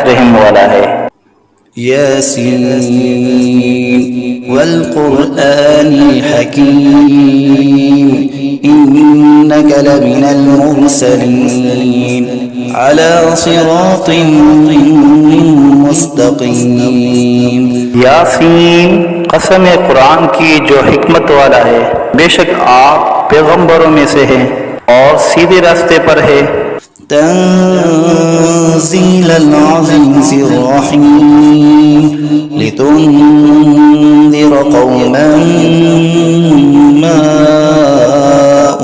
रहम वाला है। यासीन वल कुरआनिल हकीम इन्नका लमिनल मुरसलीन अला सिरातिन मुस्तकीम। यासीन, कसम है कुरान की जो हिकमत वाला है, बेशक आप पैगंबरों में से हैं और सीधे रास्ते पर है। तंज़ीलल अज़ीज़िर रहीम लितुन्ज़िर कौमन मा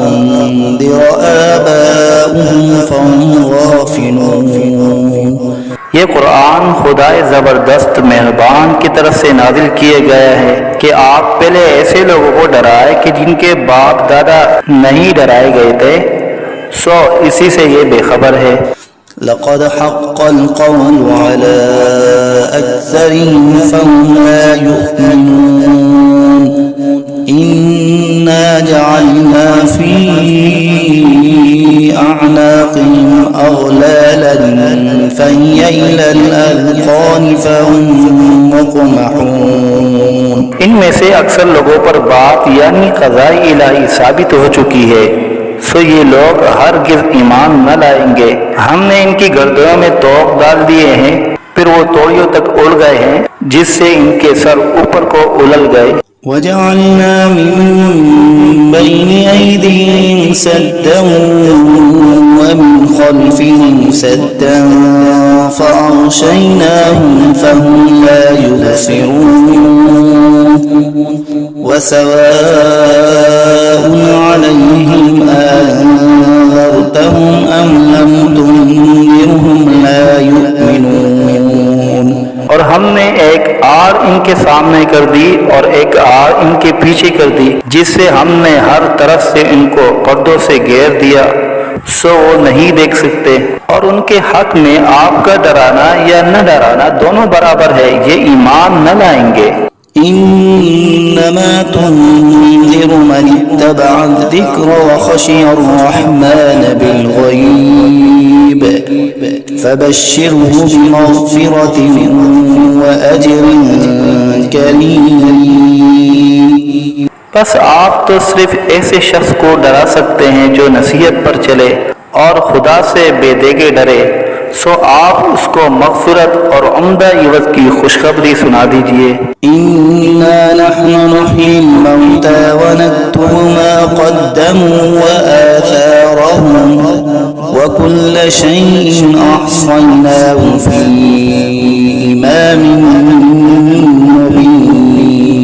उन्ज़िर आबाउहुम फहुम गाफिलून। ये कुरान खुदाए ज़बरदस्त मेहरबान की तरफ से नाजिल किया गया है कि आप पहले ऐसे लोगों को डराए कि जिनके बाप दादा नहीं डराए गए थे, सो इसी से ये बेखबर है। लक़द हक़्क़ल क़ौलु अला अक्सरिहिम फ़हुम ला युमिनून इन्ना जअलना फ़ी अअनाक़िहिम अग़लालन फ़हिय इलल अज़क़ानि फ़हुम मुक़महून। इनमें से अक्सर लोगों पर बात यानी क़ज़ाए इलाही साबित हो चुकी है, सो ये लोग हरगिज़ ईमान न लाएंगे। हमने इनकी गर्दनों में तोक डाल दिए हैं, फिर वो तोड़ियों तक उड़ गए हैं, जिससे इनके सर ऊपर को उलल गए। वजअलना मिन बैनि ऐदीहिम सद्दन व मिन खल्फिहिम सद्दन फ़अग़शयनाहुम फ़हुम ला युबसिरून वसवाउन अलैहिम अअन्ज़रतहुम अम लम तुनज़िरहुम ला युमिनून। और हमने एक आड़ इनके सामने कर दी और एक आड़ इनके पीछे कर दी, जिससे हमने हर तरफ से इनको पर्दों से घेर दिया, सो वो नहीं देख सकते। और उनके हक में आपका डराना या न डराना दोनों बराबर है, ये ईमान न लाएंगे। इन्नमा तुन्ज़िरु मन इत्तबअ अज़्ज़िक्र व खशिय अर्रहमान बिलग़ैब फबश्शिरहु बिमग़फ़िरतिन व अज्रिन करीम। बस आप तो सिर्फ ऐसे शख्स को डरा सकते हैं जो नसीहत पर चले और खुदा से बेदेगे डरे, सो आप उसको मग़फ़िरत और उम्दा इवज़ की खुशखबरी सुना दीजिए। इन्ना नहनु नुह्यिल मौता व नक्तुबु मा क़द्दमू व आथारहुम व कुल्ल शैइन अहसयनाहु फ़ी इमामिन मुबीन।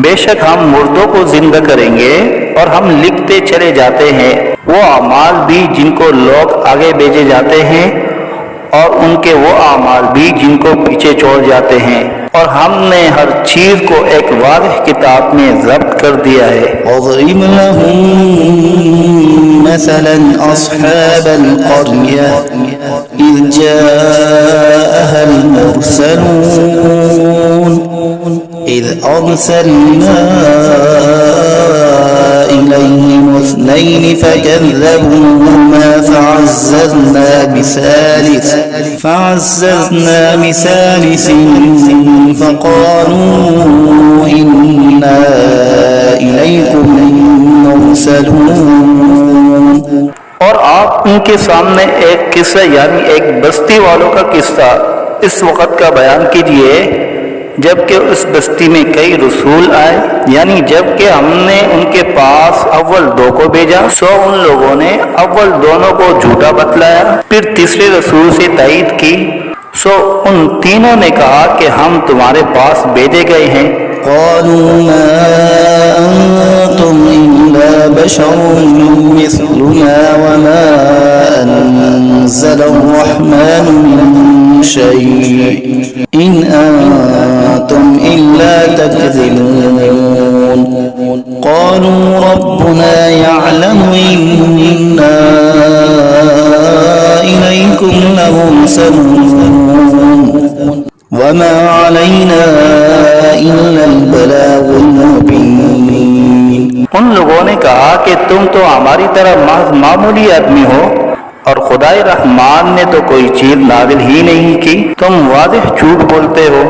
बेशक हम मुर्दों को जिंदा करेंगे और हम लिखते चले जाते हैं वो अमाल भी जिनको लोग आगे भेजे जाते हैं और उनके वो अमाल भी जिनको पीछे छोड़ जाते हैं, और हमने हर चीज को एक वाज़ेह किताब में ज़ब्त कर दिया है। वज़रिब लहुम मसलन अस्हाबल क़र्यह इज़ जाअहल मुरसलून इज़ अरसलना इलैहिम इस्नैन फकज़्ज़बूहुमा फअज़्ज़ज़ना बिसालिसिन फ़क़ालू इन्ना इलैकुम मुरसलून। और आप उनके सामने एक किस्सा यानी एक बस्ती वालों का किस्सा इस वक़्त का बयान कीजिए जबकि उस बस्ती में कई रसूल आए, यानी जबकि हमने उनके पास अव्वल दो को भेजा, सो उन लोगों ने अव्वल दोनों को झूठा बतलाया, फिर तीसरे रसूल से तायीद की, सो उन तीनों ने कहा कि हम तुम्हारे पास भेजे गए हैं। क़ालू मा अंतुम इल्ला बशरुन मिस्लुना व मा अनज़लर्रहमानु मिन शै'इन इन अंतुम इल्ला तकज़िबून। क़ालू रब्बुना यअलमु इन्ना इलैकुम लमुरसलून वमा अलैना इल्लल बलागुल मुबीन। उन लोगों ने कहा कि तुम तो हमारी तरह मामूली आदमी हो और खुदाए रहमान ने तो कोई चीज नाजिल ही नहीं की, तुम वादिह झूठ बोलते हो।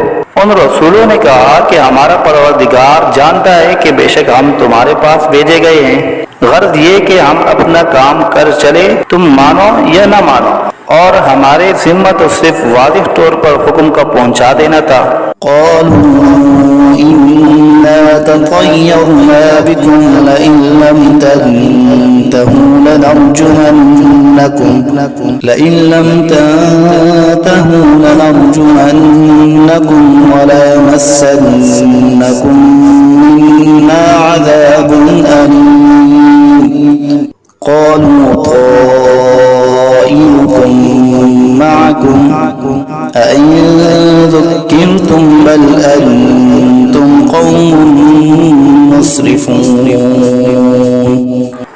उन रसूलों ने कहा कि हमारा परवरदिगार जानता है कि बेशक हम तुम्हारे पास भेजे गए हैं, गर्ज ये कि हम अपना काम कर चले, तुम मानो या न मानो, और हमारे जिम्मा तो सिर्फ वादिह तौर पर हुक्म का पहुंचा देना था। इन्ना ततयरना बिकुम लइन लम तंतहू लनरजुमन्नकुम वलयमस्सन्नकुम मिन्ना अज़ाबुन अलीम। क़ालू طائركم معكم أئن ذكرتم بل أنتم قوم مسرفون।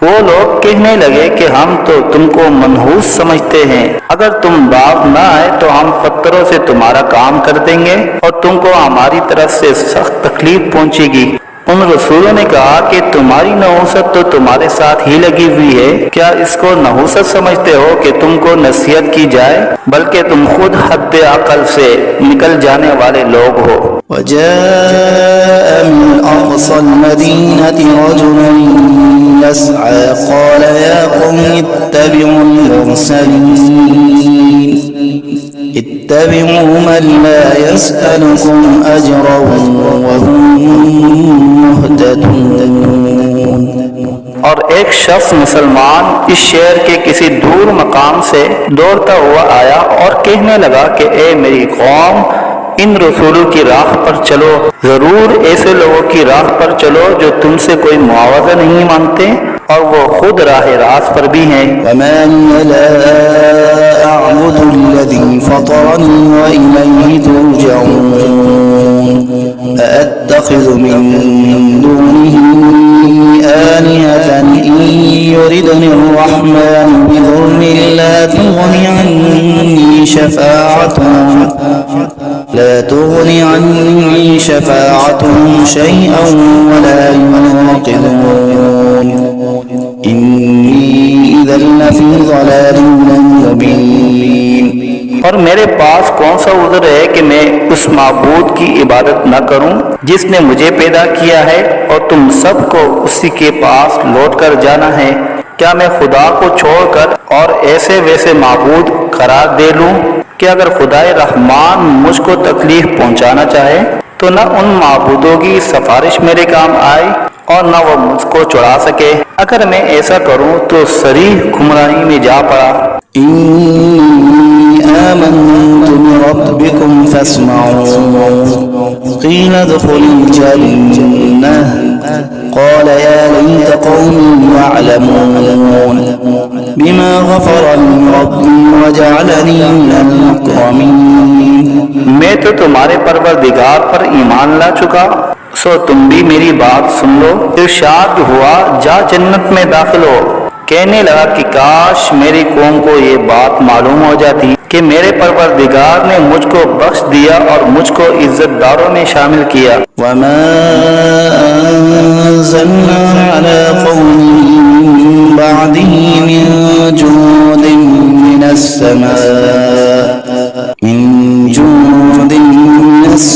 वो लोग कहने लगे कि हम तो तुमको मनहूस समझते हैं, अगर तुम बाप न आए तो हम पत्थरों से तुम्हारा काम कर देंगे और तुमको हमारी तरफ से सख्त तकलीफ पहुंचेगी। उन रसूलों ने कहा कि तुम्हारी नहुसत तो तुम्हारे साथ ही लगी हुई है, क्या इसको नहुसत समझते हो कि तुमको नसीहत की जाए, बल्कि तुम खुद हद अकल से निकल जाने वाले लोग हो। वजाअ मिन अक़सल मदीनति रजुलन यस्अा क़ाल या क़ौम इत्तबिउल मुरसलीन इत्तबिउ मन ला यसअलुकुम अजरन वहुम मुहतदून। और एक शख्स मुसलमान इस शहर के किसी दूर मकाम से दौड़ता हुआ आया और कहने लगा कि ए मेरी कौम, इन रसूलों की राह पर चलो, जरूर ऐसे लोगों की राह पर चलो जो तुमसे कोई मुआवजा नहीं मांगते और वो खुद राह रास पर भी हैं। अअत्तखिज़ु मिन दूनिही आलिहतन इन युरिदनिर्रहमानु बिदुर्रिन ला तुग़नि अन्नी शफ़ाअतुहुम शैअन वला युनक़िज़ून इन्नी इज़न लफ़ी ज़लालिन मुबीन। और मेरे पास कौन सा उज़्र है कि मैं उस माबूद की इबादत न करूं जिसने मुझे पैदा किया है और तुम सबको उसी के पास लौट कर जाना है। क्या मैं खुदा को छोड़कर और ऐसे वैसे माबूद करार दे लूं कि अगर खुदाए रहमान मुझको तकलीफ पहुंचाना चाहे तो न उन माबूदों की सिफारिश मेरे काम आए और न वो मुझको छुड़ा सके। अगर मैं ऐसा करूं तो सरीह गुमराही में जा पड़ा। आमन्तु बिरब्बिकुम फस्मऊन क़ील उद्ख़ुलिल जन्नह क़ाल या लैत क़ौमी यअलमून बिमा ग़फ़रा ली रब्बी वजअलनी मिनल मुकरमीन। मैं तो तुम्हारे परवरदिगार पर ईमान ला चुका, सो तुम भी मेरी बात सुन लो। इरशाद हुआ जा जन्नत में दाखिल हो। कहने लगा कि काश मेरी कौम को ये बात मालूम हो जाती कि मेरे परवरदिगार ने मुझको बख्श दिया और मुझको इज्जतदारों में शामिल किया। वमा अंज़लना अला क़ौमिही मिन बअदिही मिन जुनूदिन मिनस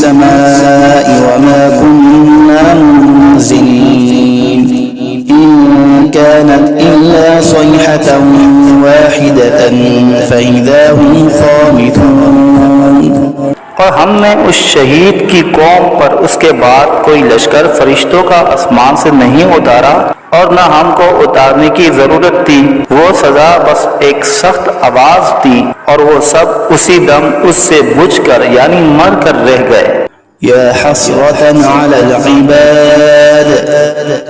समाई वमा कुन्ना मुनज़िलीन इन कानत इल्ला सयहतन वाहिदतन फ़इज़ा हुम ख़ामिदून। और हमने उस शहीद की कौम पर उसके बाद कोई लश्कर फरिश्तों का आसमान से नहीं उतारा और न हमको उतारने की जरूरत थी। वो सजा बस एक सख्त आवाज थी और वो सब उसी दम उससे बुझकर यानी मर कर रह गए। या हसरतन अलल इबाद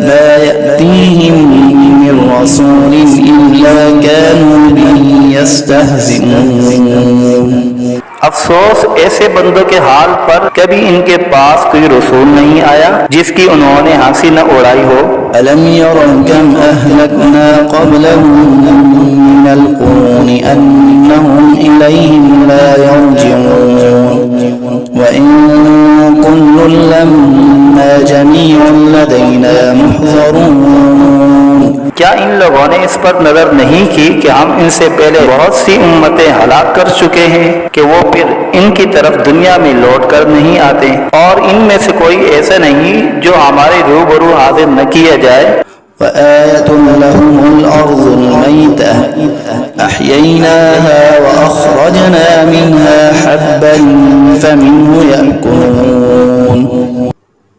ला यअतीहिम मिन रसूलिन इल्ला कानू बिही यस्तहज़िऊन। अफसोस ऐसे बंदों के हाल पर, कभी इनके पास कोई रसूल नहीं आया जिसकी उन्होंने हंसी न उड़ाई हो। अलम यरौ कम अहलकना क़ब्लहुम मिनल क़ुरूनि अन्नहुम इलैहिम ला यरजिऊन व इन कुल्लुन लम्मा जमीउन लदैना मुहज़रून क्या इन लोगों ने इस पर नजर नहीं की कि हम इनसे पहले बहुत सी उम्मतें हलाक कर चुके हैं कि वो फिर इनकी तरफ दुनिया में लौट कर नहीं आते, और इनमें से कोई ऐसा नहीं जो हमारे रूबरू हाजिर न किया जाए। وآية لهم الأرض الميتة أحييناها وأخرجنا منها حبا فمنه يأكلون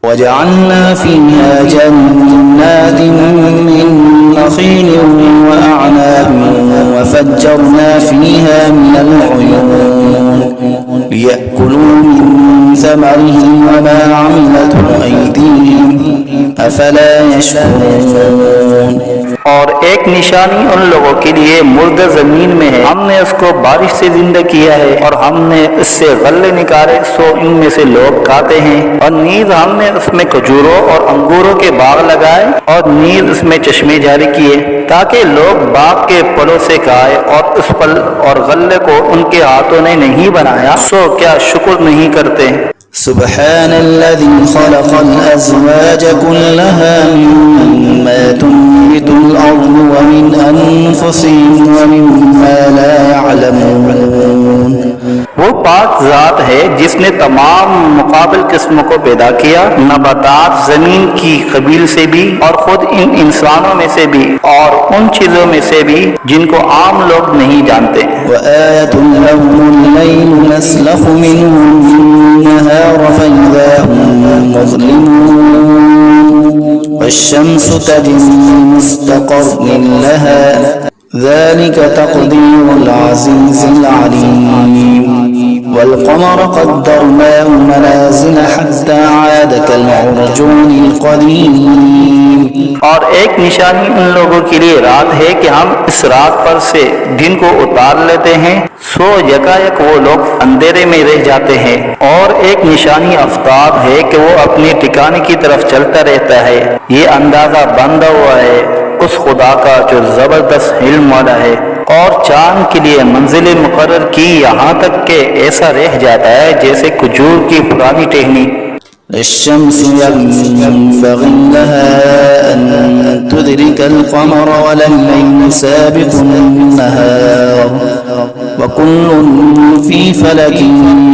وجعلنا فيها جنات من نخيل وأعناب وفجرنا فيها من العيون ليأكلوا من ثمره وما عملته أيديهم أفلا يشكرون। और एक निशानी उन लोगों के लिए मुर्दा जमीन में है, हमने उसको बारिश से जिंदा किया है और हमने इससे गल्ले निकाले सो इनमें से लोग खाते हैं, और नीज हमने उसमें खजूरों और अंगूरों के बाग लगाए और नीज उसमें चश्मे जारी किए ताकि लोग बाग के फलों से खाए, और उस फल और गल्ले को उनके हाथों ने नहीं बनाया सो क्या शुक्र नहीं करते। सुब्हानल्लज़ी खलक़ल अज़वाज कुल्लहा मिम्मा तुंबितुल अर्दु व मिन अनफुसिहिम व मिम्मा ला यअलमून। वो पाक जात है जिसने तमाम मुकाबिल किस्मों को पैदा किया, नबातात जमीन की कबील से भी और खुद इन इंसानों में से भी और उन चीजों में से भी जिनको आम लोग नहीं जानते। वआयतुन लहुमुल लैलु नस्लखु मिन्हु नहार फइज़ा हुम मुज़लिमून वश्शम्सु तजरी मुस्तक़र्रिन लहा ज़ालिक तक़दीरुल अज़ीज़िल अलीम वल्क़मर क़द्दरनाहु मनाज़िल हत्ता आद कल्उरजूनिल क़दीम। और एक निशानी उन लोगों के लिए रात है कि हम इस रात पर से दिन को उतार लेते हैं सो यकायक वो लोग अंधेरे में रह जाते हैं, और एक निशानी आफ्ताब है कि वो अपने ठिकाने की तरफ चलता रहता है। ये अंदाजा बंधा हुआ है उस खुदा का जो जबरदस्त इल्म वाला है, और चांद के लिए मंजिलें मुकर्रर की यहाँ तक के ऐसा रह जाता है जैसे खजूर की पुरानी टहनी। الشمس ينبغي لها أن تدرك القمر ولا الليل سابق النهار وكل في فلك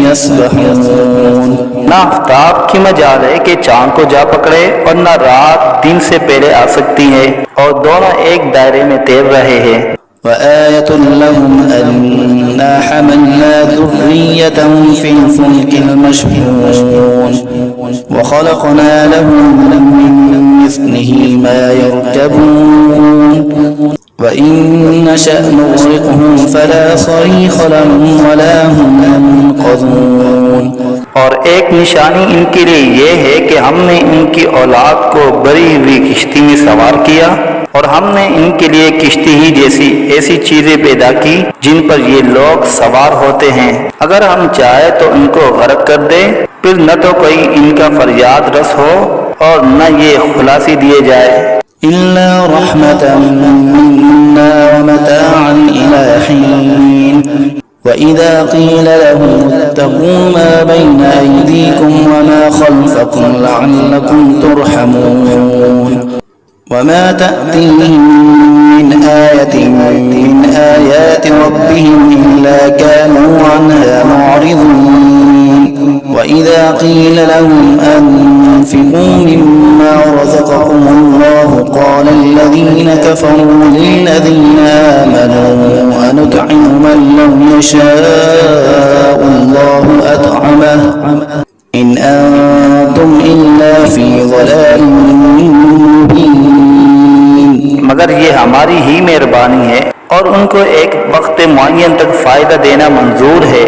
يسبحون। ना आफ्ताब की मजाल है कि चांद को जा पकड़े और ना रात दिन से पहले आ सकती है, और दोनों एक दायरे में तैर रहे हैं। وآية لهم أنا حملنا ذريتهم في الفلك المشحون وخلقنا لهم من مثله ما يركبون وإن نشأ نغرقهم فلا صريخ لهم ولا هم ينقذون। और एक निशानी इनके लिए ये है कि हमने इनकी औलाद को बड़ी हुई किश्ती में सवार किया, और हमने इनके लिए किश्ती ही जैसी ऐसी चीजें पैदा की जिन पर ये लोग सवार होते हैं। अगर हम चाहे तो इनको गर्क कर दे, फिर न तो कोई इनका फरियाद रस हो और न ये खुलासी दिए जाए। इल्ला रहमतन मिन्ना व मताअन इला हीन वइज़ा क़ील लहुम इत्तक़ू मा बैना अयदीकुम व मा ख़ल्फ़कुम लअल्लकुम तुरहमून वमा तअतीहिम मिन आयतिन मिन आयाति रब्बिहिम इल्ला कानू अन्हा मुअरिज़ीन वइज़ा क़ील लहुम अनफ़िक़ू मिम्मा रज़क़कुमुल्लाहु क़ाल الذين كفروا للذين آمنوا أنطعم من لو يشاء الله أطعمه إن أنتم إلا في ضلال مبين। मगर ये हमारी ही मेहरबानी है और उनको एक वक्त मुअय्यन तक फायदा देना मंजूर है।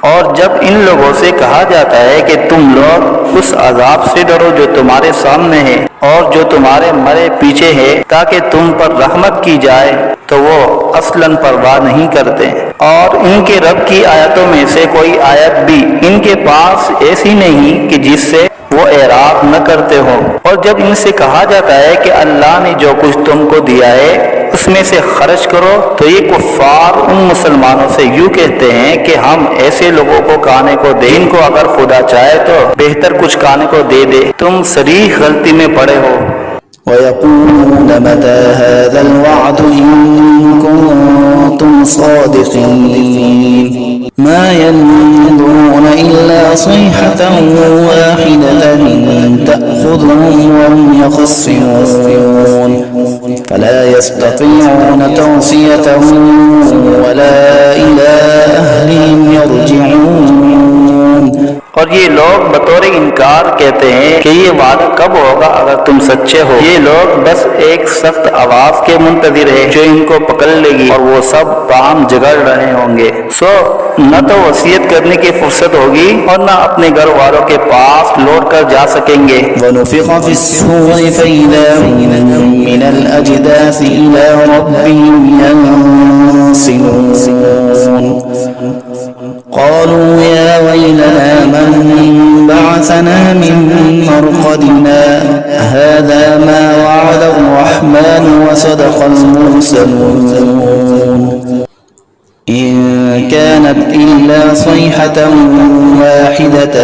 और जब इन लोगों से कहा जाता है कि तुम लोग उस अजाब से डरो जो तुम्हारे सामने है और जो तुम्हारे मरे पीछे है ताकि तुम पर रहमत की जाए, तो वो असलन परवाह नहीं करते, और इनके रब की आयतों में से कोई आयत भी इनके पास ऐसी नहीं कि जिससे वो एराब न करते हो। और जब इनसे कहा जाता है कि अल्लाह ने जो कुछ तुमको दिया है उसमें से खर्च करो, तो ये कुफ्फार उन मुसलमानों से यूं कहते हैं कि हम ऐसे लोगों को खाने को दें इनको अगर खुदा चाहे तो बेहतर कुछ खाने को दे दे, तुम सरीह गलती में पड़े हो। ويقولون متى هذا الوعد إن كنتم صادقين ما ينظرون إلا صيحة واحدة تأخذهم وهم يخصمون فلا يستطيعون توصية ولا إلى أهلهم يرجعون। और ये लोग बतौर इनकार कहते हैं कि ये वादा कब होगा अगर तुम सच्चे हो। ये लोग बस एक सख्त आवाज के मुंतजिर है जो इनको पकड़ लेगी और वो सब काम जगड़ रहे होंगे। सो न तो वसीयत करने की फुर्सत होगी और न अपने घर वालों के पास लौट कर जा सकेंगे। ونفخ في الصور فإذا هم من الأجداث إلى ربهم ينسلون قالوا يا ويلنا من بعثنا من مرقدنا هذا ما وعد الرحمن وصدق المرسلون إن كانت إلا صيحة واحدة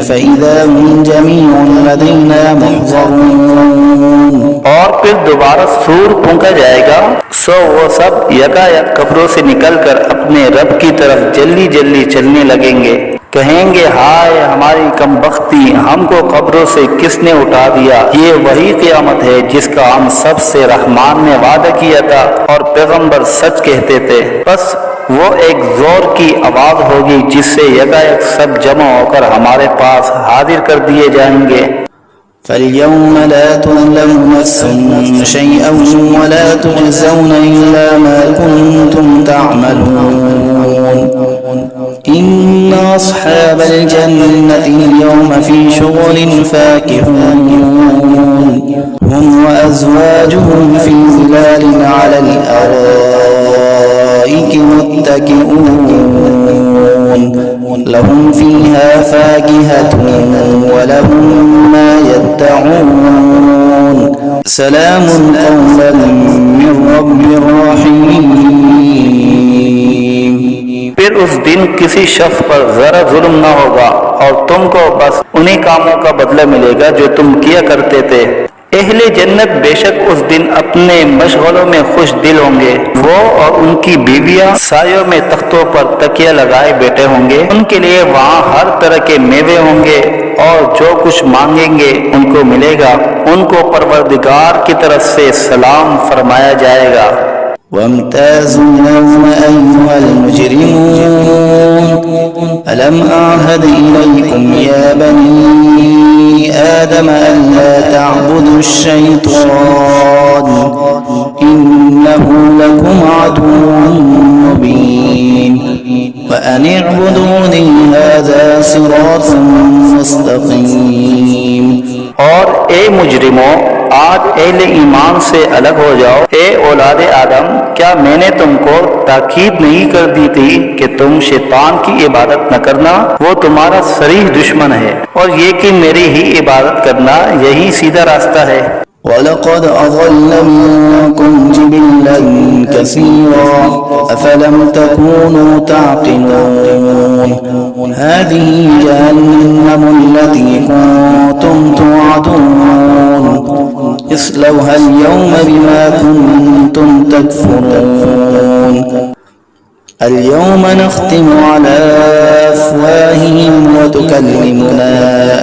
فإذا هم جميع لدينا محضرون। और फिर दोबारा सूर फूंका जाएगा, सो वो सब यकायक कब्रों से निकलकर अपने रब की तरफ जल्दी जल्दी चलने लगेंगे। कहेंगे हाय हमारी कमबख्ती, हमको कब्रों से किसने उठा दिया। ये वही क़यामत है जिसका हम सब से रहमान ने वादा किया था और पैगंबर सच कहते थे। बस वो एक जोर की आवाज होगी जिससे यकायक सब जमा होकर हमारे पास हाजिर कर दिए जाएंगे। فاليوم لا تظلم نفس شيئا ولا تجزون إلا ما كنتم تعملون إن أصحاب الجنة اليوم في شغل فاكهون هم وأزواجهم في ظلال على الأرائك متكئون لهم فيها فاكهة ولهم ما يدعون سلام قولا من رب رحيم। फिर उस दिन किसी शख्स पर जरा जुल्म न होगा और तुमको बस उन्हीं कामों का बदला मिलेगा जो तुम किया करते थे। अहले जन्नत बेशक उस दिन अपने मशगलों में खुश दिल होंगे। वो और उनकी बीवियां सायों में तख्तों पर तकिया लगाए बैठे होंगे। उनके लिए वहाँ हर तरह के मेवे होंगे और जो कुछ मांगेंगे उनको मिलेगा। उनको परवरदिगार की तरफ से सलाम फरमाया जाएगा। وامتازوا اليوم أيها المجرمون ألم أعهد إليكم يا بني آدم ألا تعبدوا الشيطان إنه لكم عدو مبين وأن اعبدوني هذا صراط مستقيم। और ए मुजरिमों, आज अहले ईमान से अलग हो जाओ। ए औलादे आदम, क्या मैंने तुमको ताकीद नहीं कर दी थी कि तुम शैतान की इबादत न करना। वो तुम्हारा सरीह दुश्मन है और ये कि मेरी ही इबादत करना यही सीधा रास्ता है। ولقد أضل منكم جبلا كثيرا أفلم تكونوا تعقلون هذه جهنم التي كنتم توعدون اصلوها اليوم بما كنتم تكفرون اليوم نختم على أفواههم وتكلمنا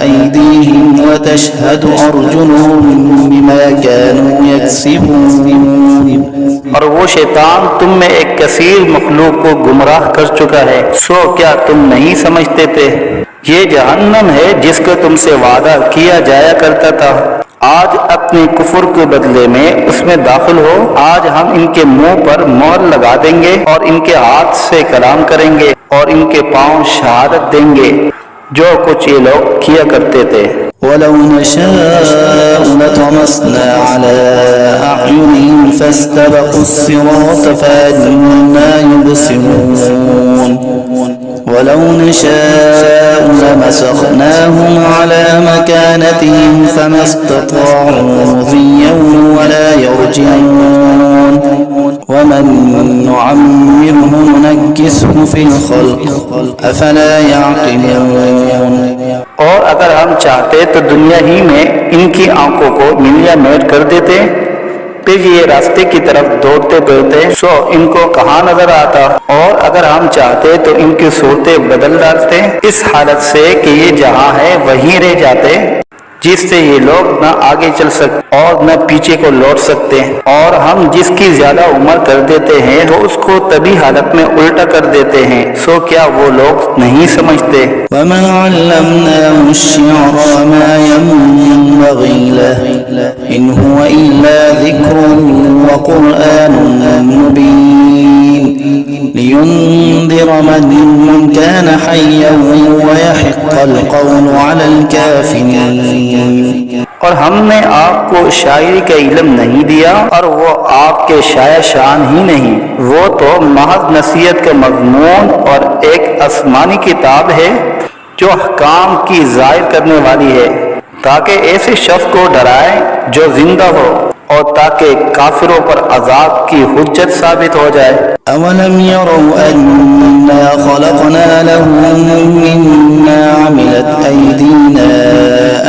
أيديهم وتشهد أرجلهم بما كانوا يكسبون। और वो शैतान तुम में एक कसीर मखलूक को गुमराह कर चुका है, सो क्या तुम नहीं समझते थे। ये जहन्नम है जिसका तुमसे वादा किया जाया करता था। आज अपने कुफर के बदले में उसमें दाखिल हो। आज हम इनके मुंह पर मोहर लगा देंगे और इनके हाथ से कलाम करेंगे और इनके पांव शहादत देंगे जो कुछ ये लोग किया करते थे। ولو نشاء لطمسنا على أعينهم فاستبقوا الصراط فأنى يبصرون ولو نشاء لمسخناهم على مكانتهم فما استطاعوا مضيا ولا يرجعون ومن نعمره ننكسه في الخلق أفلا يعقلون। और अगर हम चाहते तो दुनिया ही में इनकी आंखों को नीलिया मेट कर देते, फिर ये रास्ते की तरफ दौड़ते दौड़ते सो इनको कहाँ नजर आता। और अगर हम चाहते तो इनकी सूरतें बदल डालते इस हालत से कि ये जहाँ है वहीं रह जाते, जिससे ये लोग न आगे चल सकते और न पीछे को लौट सकते। और हम जिसकी ज्यादा उम्र कर देते हैं तो उसको तभी हालत में उल्टा कर देते हैं। सो क्या वो लोग नहीं समझते। वमा अल्लमनाहु अश्शिअर वमा यंबग़ी लहु इन हुवा इल्ला ज़िक्रुन व क़ुरआनुन मुबीन लियुंज़िर मन कान हय्यन व यहिक़्क़ल क़ौलु अलल काफ़िरीन। और हमने आपको शायरी का इल्म नहीं दिया और वो आपके शाया शान ही नहीं, वो तो महज नसीहत का मज़मून और एक आसमानी किताब है जो अहकाम की ज़ाहिर करने वाली है, ताकि ऐसे शख्स को डराए जो जिंदा हो और ताकि काफिरों पर अजाब की हुज्जत साबित हो जाए। अवलम यरौ अन्ना खलक़ना लहुम मिम्मा अमिलत अयदीना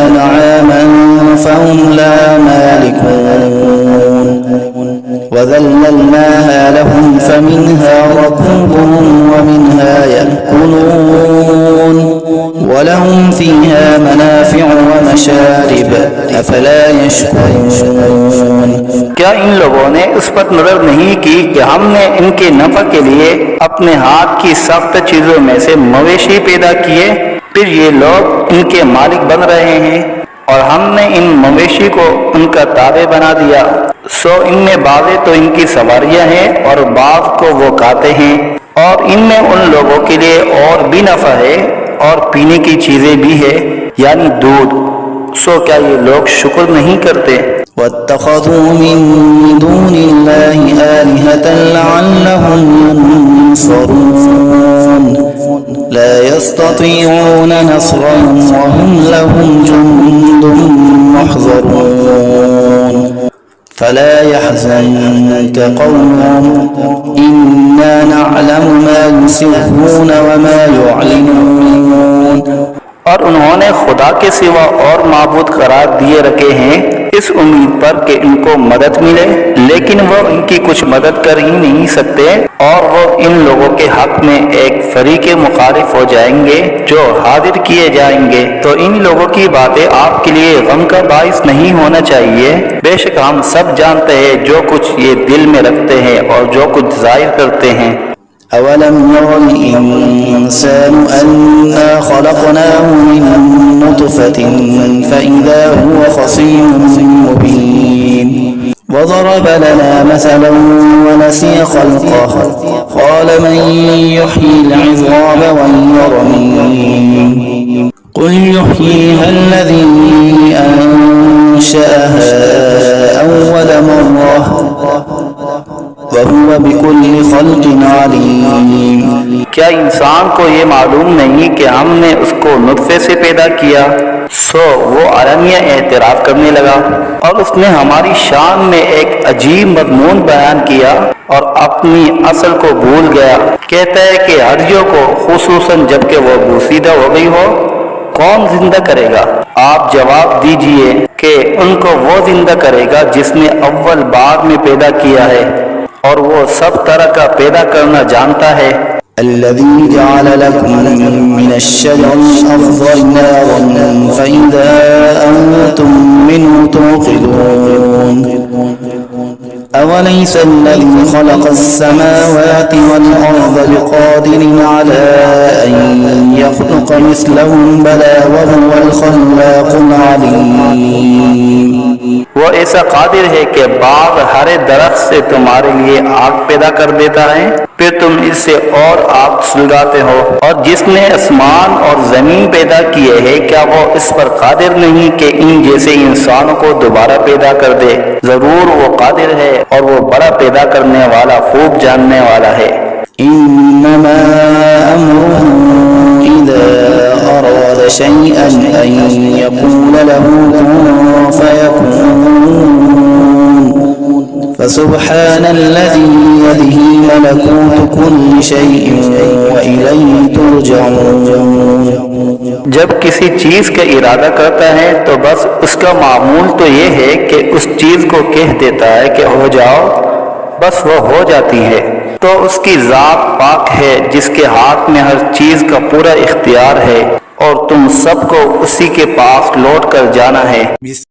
अनआमन फहुम ला मालिकून वज़ल्ललनाहा लहुम फमिन्हा रकूबुहुम वमिन्हा यअकुलून वलहुम फ़ीहा मनाफ़िअु वमशारिब अफ़ला यशकुरून। क्या इन लोगों ने उस पर नजर नहीं की कि हमने इनके नफा के लिए अपने हाथ की सख्त चीजों में से मवेशी पैदा किए, फिर ये लोग इनके मालिक बन रहे हैं और हमने इन मवेशी को उनका ताबे बना दिया। सो इनमें बाज़ें तो इनकी सवारियां हैं और बाज़ को वो खाते हैं, और इनमें उन लोगों के लिए और भी नफा है और पीने की चीजें भी है, यानी दूध। सो क्या ये लोग शुक्र नहीं करते। वत्तख़ज़ू मिन दूनिल्लाहि आलिहतन लअल्लहुम युनसरून ला यस्ततीऊन नस्रहुम वहुम लहुम जुन्दुन मुहज़रून फला यहज़ुनक क़ौलुहुम इन्ना नअलमु मा युसिर्रून वमा युअलिनून। और उन्होंने खुदा के सिवा और माबूद करार दिए रखे हैं इस उम्मीद पर कि इनको मदद मिले, लेकिन वो इनकी कुछ मदद कर ही नहीं सकते और वो इन लोगों के हक में एक फरीके मुखालिफ हो जाएंगे जो हाजिर किए जाएंगे। तो इन लोगों की बातें आपके लिए गम का बाइस नहीं होना चाहिए। बेशक हम सब जानते हैं जो कुछ ये दिल में रखते हैं और जो कुछ जाहिर करते हैं। अवलम यरल इंसानु अन्ना खलक़नाहु मिन नुतफ़तिन फ़इज़ा हुवा ख़सीमुन मुबीन वज़रब लना मसलन वनसिय ख़ल्क़ह क़ाल मन युह्यिल इज़ाम वहिय रमीम क़ुल युह्यीहा अल्लज़ी अंशअहा अव्वल मर्रह वहुवा बिकुल्लि ख़ल्क़िन अलीम। क्या इंसान को ये मालूम नहीं कि हमने उसको नुत्फे से पैदा किया। सो वो आलमिया एतराफ़ करने लगा और उसने हमारी शान में एक अजीब मज़मून बयान किया और अपनी असल को भूल गया। कहता है कि हर्जियों को खुसूसन जबकि वो बोसीदा हो गई हो कौन जिंदा करेगा। आप जवाब दीजिए कि उनको वो जिंदा करेगा जिसने अव्वल बार में पैदा किया है और वो सब तरह का पैदा करना जानता है। الذي جعل لكم من الشجر الأخضر نارا فإذا أنتم منه توقدون أوليس الذي خلق السماوات والأرض بقادر على أن يخلق مثلهم بلى وهو الخلاق العليم। वो ऐसा कादिर है कि बाग हरे दरख्त से तुम्हारे लिए आग पैदा कर देता है, फिर तुम इससे और आग सुलगाते हो। और जिसने आसमान और जमीन पैदा किए हैं क्या वो इस पर कादिर नहीं कि इन जैसे इंसानों को दोबारा पैदा कर दे। जरूर वो कादिर है और वो बड़ा पैदा करने वाला खूब जानने वाला है। इन्नमा अम्रुहु इज़ा अराद शैअन अन यक़ूल लहू कुन फयकून फसुब्हानल्लज़ी बियदिही मलकूतु कुल्लि शैइन व इलैहि तुरजऊन। जब किसी चीज का इरादा करता है तो बस उसका मामूल तो ये है कि उस चीज को कह देता है कि हो जाओ, बस वो हो जाती है। तो उसकी जात पाक है जिसके हाथ में हर चीज का पूरा इख्तियार है और तुम सबको उसी के पास लौट कर जाना है।